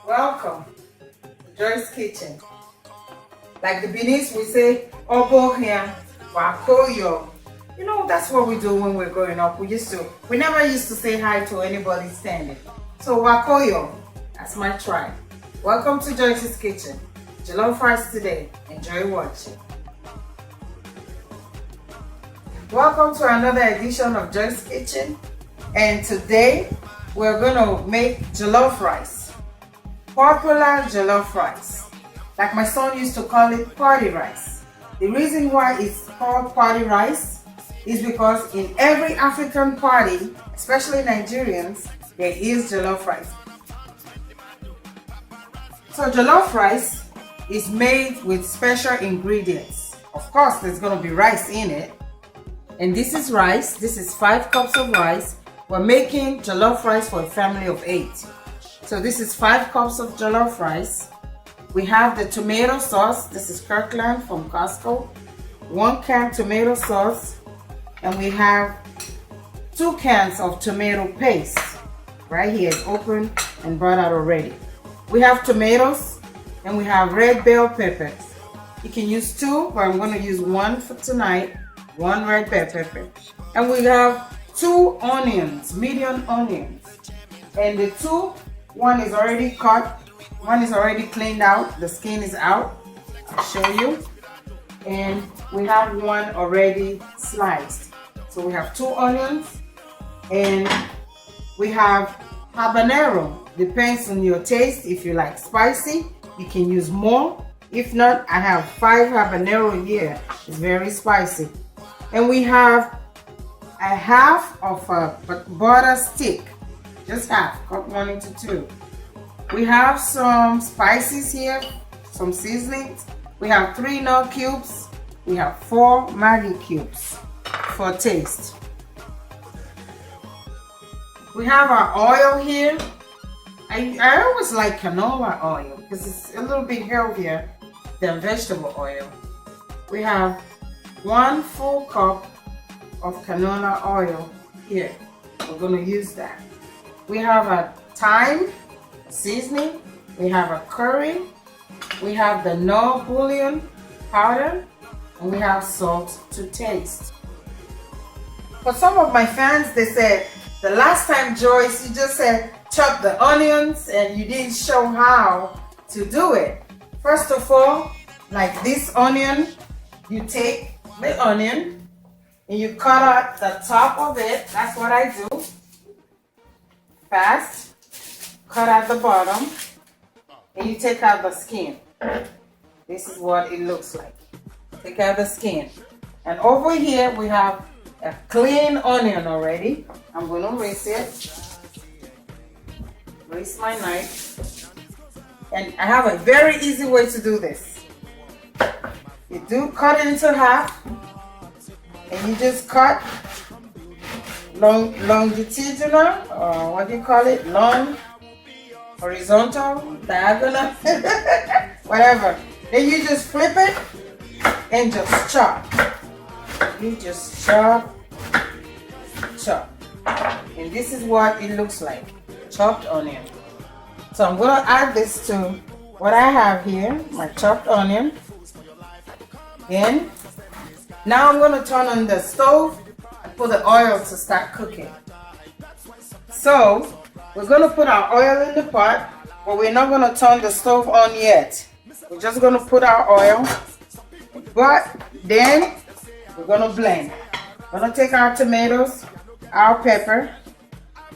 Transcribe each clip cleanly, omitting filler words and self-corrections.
Welcome to Joy's Kitchen. Like the Beninese, we say, Obo here, Wakoyo. You know, that's what we do when we're growing up. We never used to say hi to anybody standing. So Wakoyo, that's my tribe. Welcome to Joyce's Kitchen. Jellof rice today. Enjoy watching. Welcome to another edition of Joyce's Kitchen. And today, we're going to make jollof rice. Popular jollof rice. Like my son used to call it party rice. The reason why it's called party rice is because in every African party, especially Nigerians, there is jollof rice. So jollof rice is made with special ingredients. Of course, there's going to be rice in it. And this is rice. This is 5 cups of rice. We're making jollof rice for a family of 8. So this is 5 cups of jollof rice. We have the tomato sauce. This is Kirkland from Costco. 1 can tomato sauce. And we have 2 cans of tomato paste. Right here, it's open and brought out already. We have tomatoes and we have red bell peppers. You can use 2, but I'm going to use 1 for tonight. 1 red bell pepper. And we have 2 onions, medium onions. And the 2, one is already cut, one is already cleaned out, the skin is out. I'll show you. And we have 1 already sliced. So we have 2 onions and we have habanero. Depends on your taste. If you like spicy, you can use more. If not, I have 5 habanero here. It's very spicy. And we have a half of a butter stick. Just half, cut 1 into 2. We have some spices here, some seasonings. We have 3 nut cubes. We have 4 Maggi cubes for taste. We have our oil here. I always like canola oil because it's a little bit healthier than vegetable oil. We have 1 full cup of canola oil here. We're going to use that. We have a thyme seasoning. We have a curry. We have the no bouillon powder. And we have salt to taste. For some of my fans, they said, the last time, Joyce, you just said chop the onions and you didn't show how to do it. First of all, like this onion, you take the onion and you cut out the top of it. That's what I do. Fast. Cut out the bottom and you take out the skin. This is what it looks like. Take out the skin. And over here we have a clean onion already. I'm going to rinse it. Rinse my knife. And I have a very easy way to do this. You do cut it into half. And you just cut longitudinal, or what do you call it? Long, horizontal, diagonal, whatever. Then you just flip it and just chop. You just chop, chop. And this is what it looks like, chopped onion. So I'm going to add this to what I have here, my chopped onion. Then, now I'm going to turn on the stove and put the oil to start cooking. So, we're going to put our oil in the pot, but we're not going to turn the stove on yet. We're just going to put our oil, but then we're going to blend. We're going to take our tomatoes, our pepper,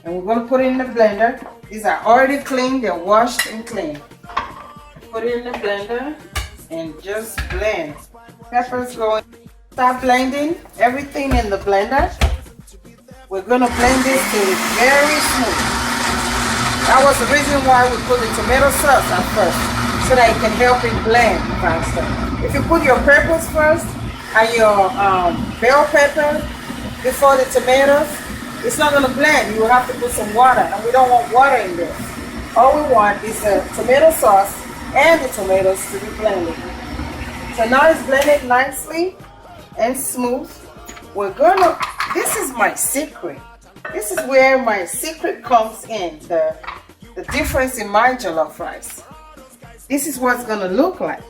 and we're going to put it in the blender. These are already clean, they're washed and clean. Put it in the blender and just blend. Peppers going. Start blending everything in the blender. We're going to blend this till it's very smooth. That was the reason why we put the tomato sauce at first, so that it can help it blend faster. If you put your peppers first and your bell pepper before the tomatoes, it's not going to blend. You will have to put some water, and we don't want water in this. All we want is the tomato sauce and the tomatoes to be blended. So now it's blended nicely and smooth. We're gonna, this is my secret. This is where my secret comes in, the the difference in my jollof rice. This is what it's gonna look like.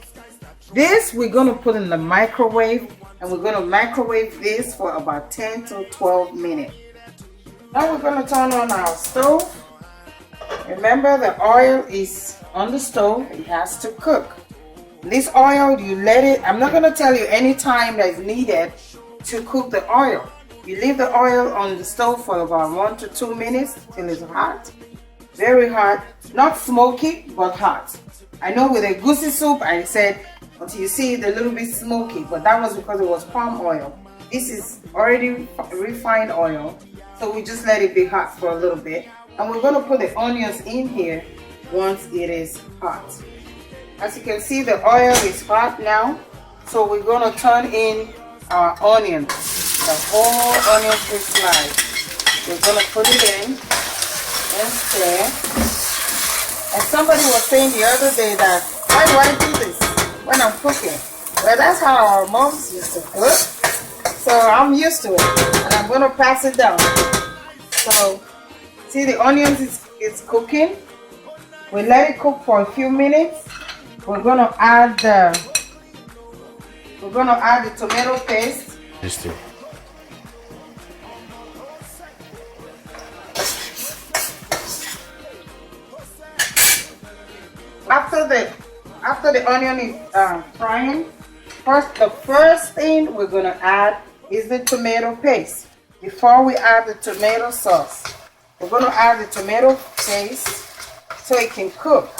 This we're gonna put in the microwave, and we're gonna microwave this for about 10 to 12 minutes. Now we're gonna turn on our stove. Remember, the oil is on the stove. It has to cook. This oil, you let it, I'm not gonna tell you any time that is needed to cook the oil. You leave the oil on the stove for about 1 to 2 minutes till it's hot. Very hot, not smoky, but hot. I know with a goosey soup, I said until you see it a little bit smoky, but that was because it was palm oil. This is already refined oil, so we just let it be hot for a little bit. And we're gonna put the onions in here once it is hot. As you can see, the oil is hot now, so we're gonna turn in our onions, the whole onion slice. We're gonna put it in and stir. And somebody was saying the other day that, why do I do this when I'm cooking? Well, that's how our moms used to cook. So I'm used to it, and I'm gonna pass it down. So, see the onions is cooking. We let it cook for a few minutes. We're gonna add the tomato paste. Just do. After the onion is frying, the first thing we're gonna add is the tomato paste. Before we add the tomato sauce, we're gonna add the tomato paste so it can cook,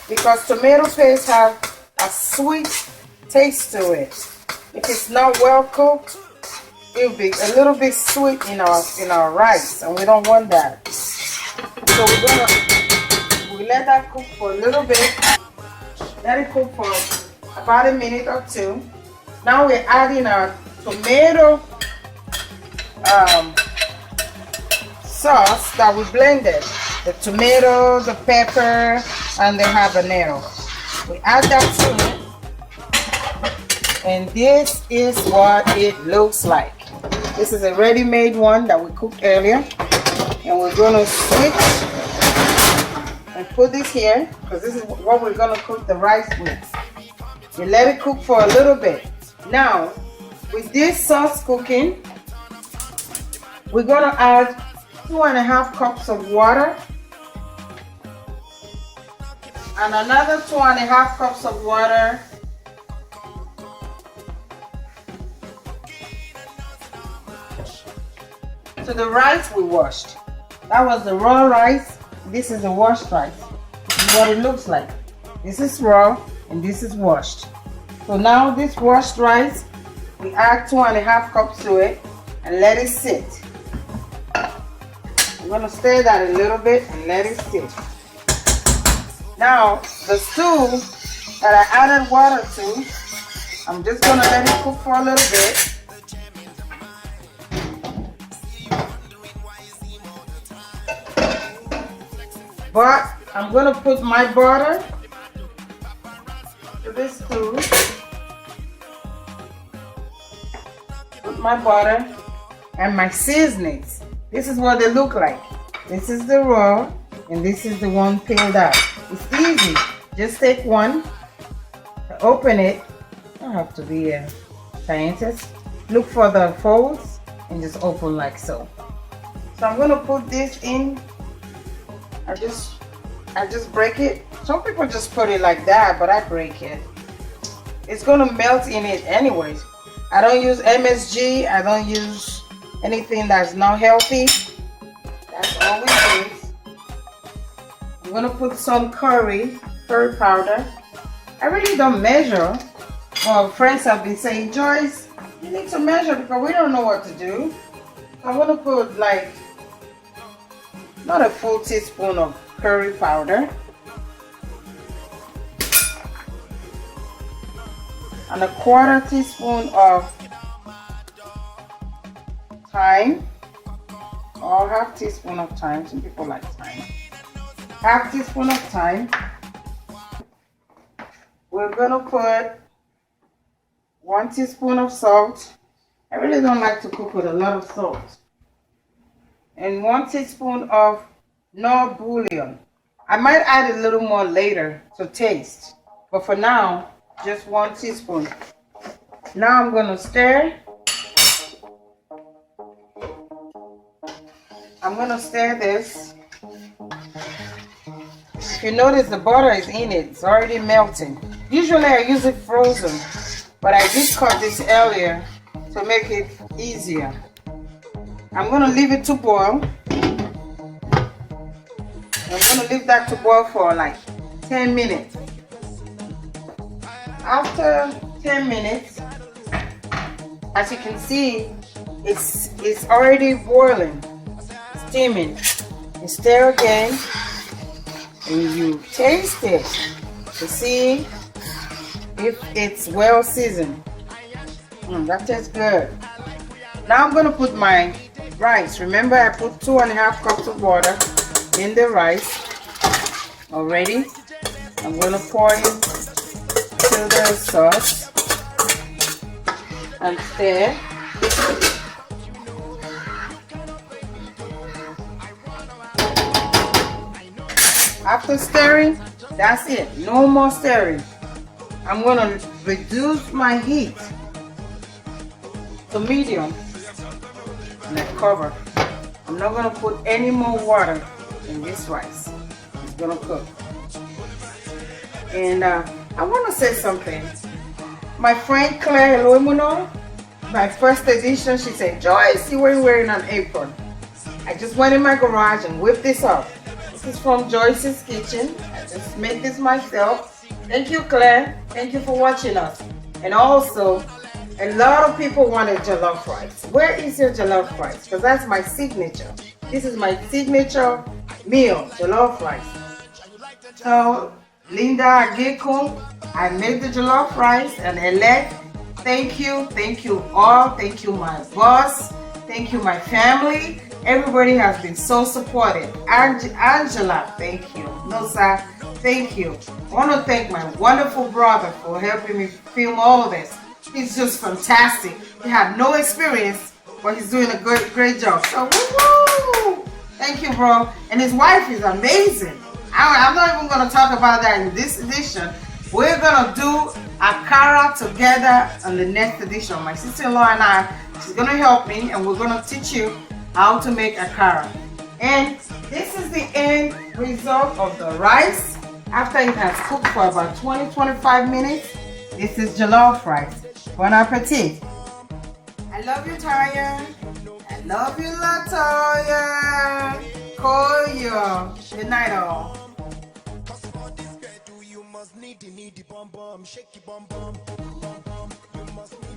because tomato paste has a sweet taste to it. If it's not well cooked, it'll be a little bit sweet in our rice, and we don't want that. So we let that cook for a little bit. Let it cook for about a minute or two. Now we're adding our tomato sauce that we blended. The tomato, the pepper, and the habanero. We add that to it. And this is what it looks like. This is a ready-made one that we cooked earlier. And we're going to switch and put this here, because this is what we're going to cook the rice with. You let it cook for a little bit. Now, with this sauce cooking, we're going to add 2.5 cups of water and another 2.5 cups of water to the rice we washed. That was the raw rice. This is the washed rice. This is what it looks like. This is raw and this is washed. So now this washed rice, we add 2.5 cups to it and let it sit. I'm going to stir that a little bit and let it sit. Now the stew that I added water to, I'm just going to let it cook for a little bit. But I'm going to put my butter to this stew. Put my butter and my seasonings. This is what they look like. This is the raw and this is the one peeled out. It's easy. Just take one, open it. Don't have to be a scientist. Look for the folds and just open like so. So I'm going to put this in. I just break it. Some people just put it like that, but I break it. It's gonna melt in it anyways. I don't use MSG. I don't use anything that's not healthy. That's all we use. I'm gonna put some curry powder. I really don't measure. Well, friends have been saying, Joyce, you need to measure because we don't know what to do. I'm gonna put like not a full teaspoon of curry powder and a 1/4 teaspoon of thyme, or 1/2 teaspoon of thyme. Some people like thyme. 1/2 teaspoon of thyme. We're gonna put 1 teaspoon of salt. I really don't like to cook with a lot of salt. And 1 teaspoon of no bouillon. I might add a little more later to taste, but for now, just 1 teaspoon. Now I'm going to stir. I'm going to stir this. If you notice, the butter is in it. It's already melting. Usually I use it frozen, but I did cut this earlier to make it easier. I'm going to leave it to boil. I'm going to leave that to boil for like 10 minutes. After 10 minutes, as you can see, it's already boiling, steaming. You stir again and you taste it to see if it's well seasoned. That tastes good. Now I'm going to put my rice. Remember, I put 2.5 cups of water in the rice already. I'm going to pour in to the sauce and stir. After stirring, that's it. No more stirring. I'm going to reduce my heat to medium and I cover. I'm not going to put any more water in this rice. It's going to cook. And I want to say something. My friend Claire Eloimono, my first edition, she said, Joyce, you weren't wearing an apron. I just went in my garage and whipped this up. This is from Joyce's kitchen. I just made this myself. Thank you, Claire. Thank you for watching us. And also, a lot of people wanted jollof rice. Where is your jollof rice? Because that's my signature. This is my signature meal, jollof rice. So, Linda Agekun, I made the jollof rice, and Elect, thank you all. Thank you, my boss. Thank you, my family. Everybody has been so supportive. Angela, thank you. Nosa, thank you. I want to thank my wonderful brother for helping me film all this. He's just fantastic. He had no experience, but he's doing a great job. So, woo-hoo! Thank you, bro. And his wife is amazing. I'm not even going to talk about that in this edition. We're going to do akara together on the next edition. My sister-in-law and I, she's going to help me, and we're going to teach you how to make akara. And this is the end result of the rice after it has cooked for about 20-25 minutes. This is jollof rice. Bon appetit. I love you, Taya. I love you, Latoya. Koyo. Good night, all. Need the bum bum, shake your bum bum, you must need